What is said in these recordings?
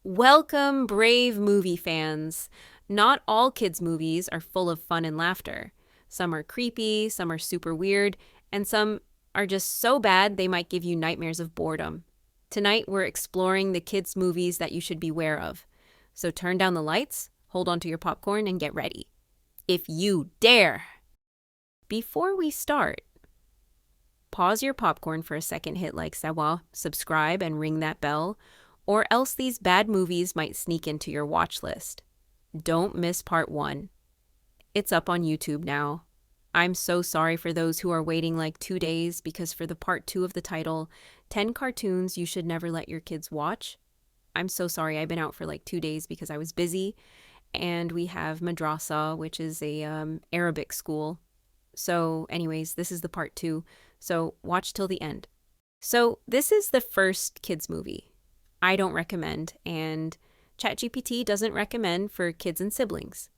Welcome, brave movie fans. Not all kids' movies are full of fun and laughter. Some are creepy, some are super weird, and some are just so bad they might give you nightmares of boredom. Tonight, we're exploring the kids' movies that you should beware of. So turn down the lights, hold onto your popcorn, and get ready. If you dare! Before we start, pause your popcorn for a second, hit like sawa, subscribe, and ring that bell, or else these bad movies might sneak into your watch list. Don't miss part 1. It's up on YouTube now. I'm so sorry for those who are waiting like 2 days because for the part 2 of the title, 10 cartoons you should never let your kids watch. I'm so sorry, I've been out for like 2 days because I was busy, and we have madrasa, which is a Arabic school. So anyways, this is the part 2, so watch till the end. So this is the first kids movie. I don't recommend, and ChatGPT doesn't recommend for kids and siblings.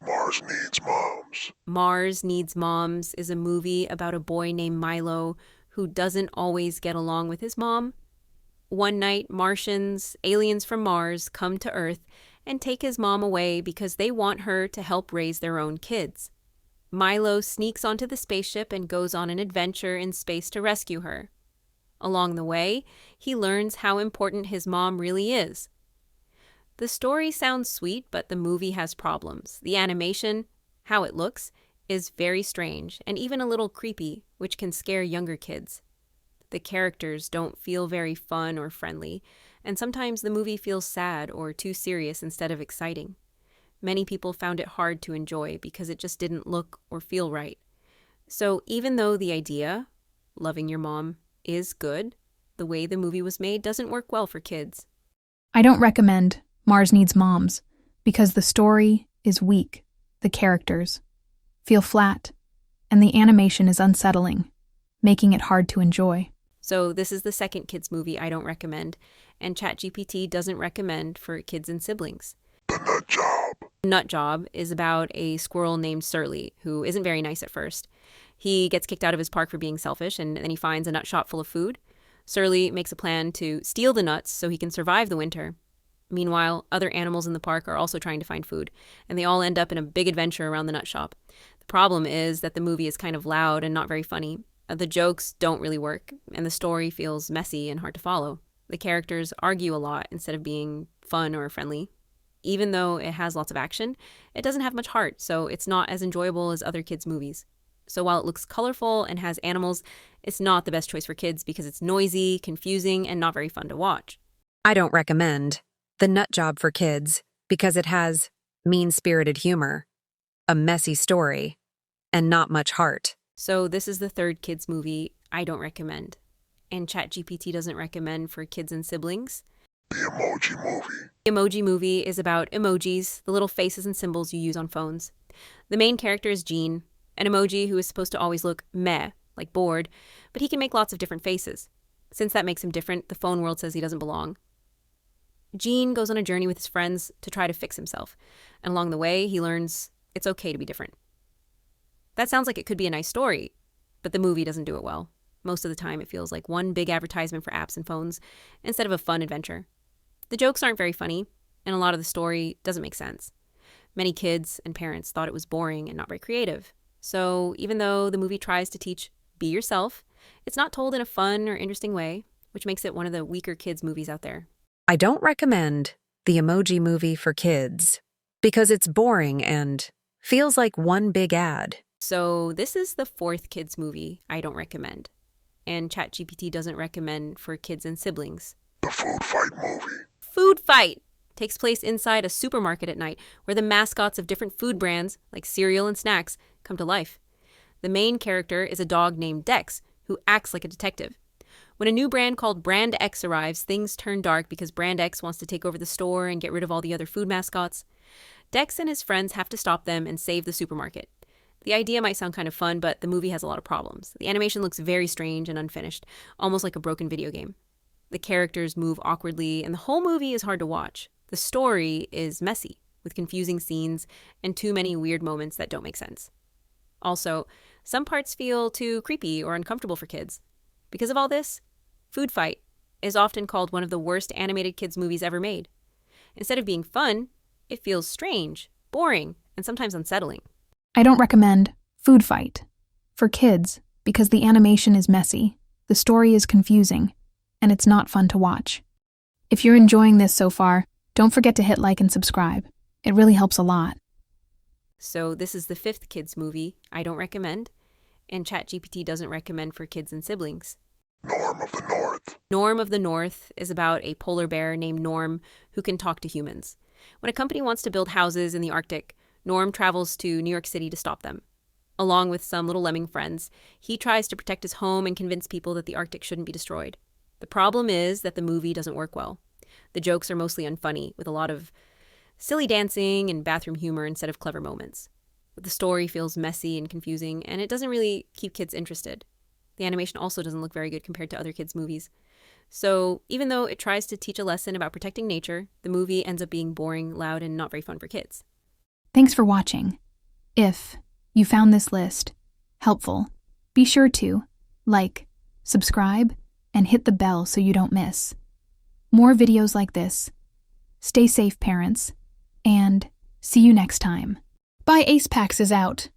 Mars Needs Moms. Mars Needs Moms is a movie about a boy named Milo who doesn't always get along with his mom. One night, Martians, aliens from Mars, come to Earth and take his mom away because they want her to help raise their own kids. Milo sneaks onto the spaceship and goes on an adventure in space to rescue her. Along the way, he learns how important his mom really is. The story sounds sweet, but the movie has problems. The animation, how it looks, is very strange and even a little creepy, which can scare younger kids. The characters don't feel very fun or friendly, and sometimes the movie feels sad or too serious instead of exciting. Many people found it hard to enjoy because it just didn't look or feel right. So even though the idea, loving your mom, is good, the way the movie was made doesn't work well for kids. I don't recommend Mars Needs Moms because the story is weak, the characters feel flat, and the animation is unsettling, making it hard to enjoy. So this is the second kids movie I don't recommend, and ChatGPT doesn't recommend for kids and siblings. The Nut Job. Nut Job is about a squirrel named Surly, who isn't very nice at first. He gets kicked out of his park for being selfish, and then he finds a nut shop full of food. Surly makes a plan to steal the nuts so he can survive the winter. Meanwhile, other animals in the park are also trying to find food, and they all end up in a big adventure around the nut shop. The problem is that the movie is kind of loud and not very funny. The jokes don't really work, and the story feels messy and hard to follow. The characters argue a lot instead of being fun or friendly. Even though it has lots of action, it doesn't have much heart, so it's not as enjoyable as other kids' movies. So while it looks colorful and has animals, it's not the best choice for kids because it's noisy, confusing, and not very fun to watch. I don't recommend The Nut Job for kids because it has mean-spirited humor, a messy story, and not much heart. So this is the third kids movie I don't recommend. And ChatGPT doesn't recommend for kids and siblings. The Emoji Movie. The Emoji Movie is about emojis, the little faces and symbols you use on phones. The main character is Gene, an emoji who is supposed to always look meh, like bored, but he can make lots of different faces. Since that makes him different, the phone world says he doesn't belong. Gene goes on a journey with his friends to try to fix himself, and along the way, he learns it's okay to be different. That sounds like it could be a nice story, but the movie doesn't do it well. Most of the time, it feels like one big advertisement for apps and phones instead of a fun adventure. The jokes aren't very funny, and a lot of the story doesn't make sense. Many kids and parents thought it was boring and not very creative. So even though the movie tries to teach be yourself, it's not told in a fun or interesting way, which makes it one of the weaker kids' movies out there. I don't recommend The Emoji Movie for kids because it's boring and feels like one big ad. So this is the fourth kids' movie I don't recommend, and ChatGPT doesn't recommend for kids and siblings. The Food Fight Movie. Food Fight takes place inside a supermarket at night where the mascots of different food brands, like cereal and snacks, come to life. The main character is a dog named Dex, who acts like a detective. When a new brand called Brand X arrives, things turn dark because Brand X wants to take over the store and get rid of all the other food mascots. Dex and his friends have to stop them and save the supermarket. The idea might sound kind of fun, but the movie has a lot of problems. The animation looks very strange and unfinished, almost like a broken video game. The characters move awkwardly, and the whole movie is hard to watch. The story is messy, with confusing scenes and too many weird moments that don't make sense. Also, some parts feel too creepy or uncomfortable for kids. Because of all this, Food Fight is often called one of the worst animated kids movies ever made. Instead of being fun, it feels strange, boring, and sometimes unsettling. I don't recommend Food Fight for kids because the animation is messy, the story is confusing, and it's not fun to watch. If you're enjoying this so far, don't forget to hit like and subscribe. It really helps a lot. So this is the 5th kids movie I don't recommend, and ChatGPT doesn't recommend for kids and siblings. Norm of the North. Norm of the North is about a polar bear named Norm who can talk to humans. When a company wants to build houses in the Arctic, Norm travels to New York City to stop them. Along with some little lemming friends, he tries to protect his home and convince people that the Arctic shouldn't be destroyed. The problem is that the movie doesn't work well. The jokes are mostly unfunny, with a lot of silly dancing and bathroom humor instead of clever moments. But the story feels messy and confusing, and it doesn't really keep kids interested. The animation also doesn't look very good compared to other kids' movies. So even though it tries to teach a lesson about protecting nature, the movie ends up being boring, loud, and not very fun for kids. Thanks for watching. If you found this list helpful, be sure to like, subscribe, and hit the bell so you don't miss more videos like this. Stay safe, parents, and see you next time. Bye, Ace Packs is out.